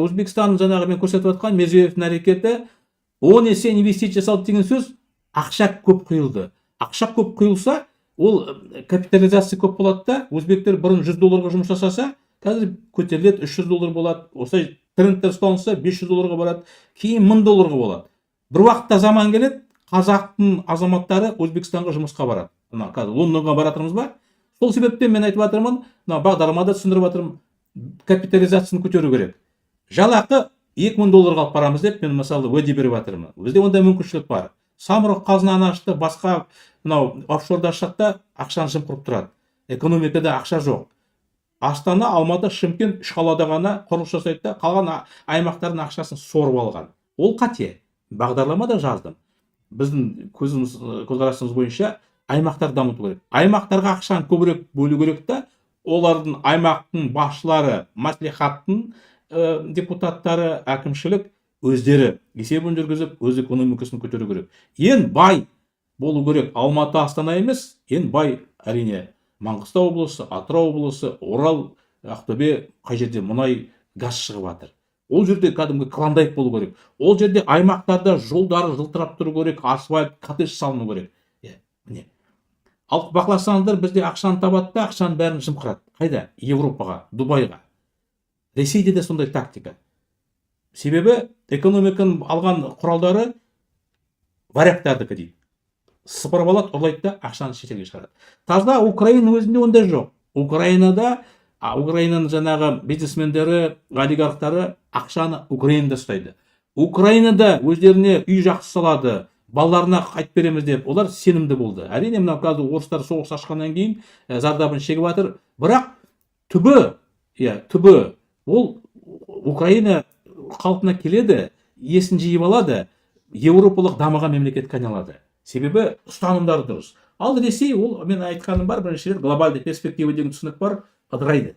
Өзбекстан жаңағы мен көрсетіп жатқан Мирзиевтің әрекеті 10 есе инвестиция жасалды деген сөз, ақша көп құйылды. Ақша көп құйылса, ол капитализация көп болады да, өзбектер бұрын $100 жұмыс жасаса, қазір көтеріледі, $300 болады. Осылай трендтер ұстанса $500 барады, кейін $1000 болады. Бір уақытта заман келеді, қазақтың азаматтары Өзбекстанға жұмысқа барады. Қазір Лондонға баратырмыз ба? Сол себептен мен айтып жатырмын, бағдарламада түсіндіріп жатырмын, капитализацияны көтеру керек. Жалақы $2000 алып барамыз деп мен мысалы уәде беріп жатырмын. Бізде ондай мүмкіншілік бар. Самұрық қазынаны ашты, басқа офшорда ашады, ақшаны жымқырып тұрады. Экономикада ақша жоқ. Астана, Алматы, Шымкент 3 қалада ғана құрылыс жасайды да, қалған аймақтардың ақшасын сорып алған. Ол қате. Бағдарламада жаздым. Біздің көзқарасымыз бойынша аймақтар дамыту керек. Аймақтарға ақшаны көбірек бөлу керек та, олардың аймақтың басшылары, мәслихаттың депутаттары, әкімшілік өздері есебін жүргізіп, өз экономикасын көтеру керек. Ең бай болу керек Алматы, Астана емес, ең бай әрине Маңғыстау облысы, Атырау облысы, Орал, Ақтөбе, қай жерде мұнай, газ шығып жатыр. Ол жерде кәдімгі Клондайк болу керек. Ол жерде аймақтарда жолдары жылтырап тұру керек, асфальт, коттедж салыну керек. Міне. Ал бақыласаңыздар, бізде ақшаны табады да, ақшаны бәрін жымқырады. Қайда? Европаға, Дубайға. Ресейде де сондай тактика. Себебі экономиканың алған құралдары варягтардікі дейді. Сыпырып алады, ұрлайды да, ақшаны шетелге шығарады. Таза Украина өзінде ондай жоқ. Украинаның жаңағы бизнесмендері, олигархтары ақшаны Украинада ұстайды. Украинада өздеріне үй жақсы салады, балаларына қайтып береміз деп, олар сенімді болды. Әрине мынау қазір орыстар соғыс ашқаннан кейін зардабын шегіп жатыр. Бірақ түбі ол Украина қалпына келеді, есін жиып алады, еуропалық дамыған мемлекетке айналады. Себебі ұстанымдары дұрыс. Ал Ресей, ол мен айтқаным бар, бірінші рет глобалды перспектива деген түсінік бар, ыдырайды.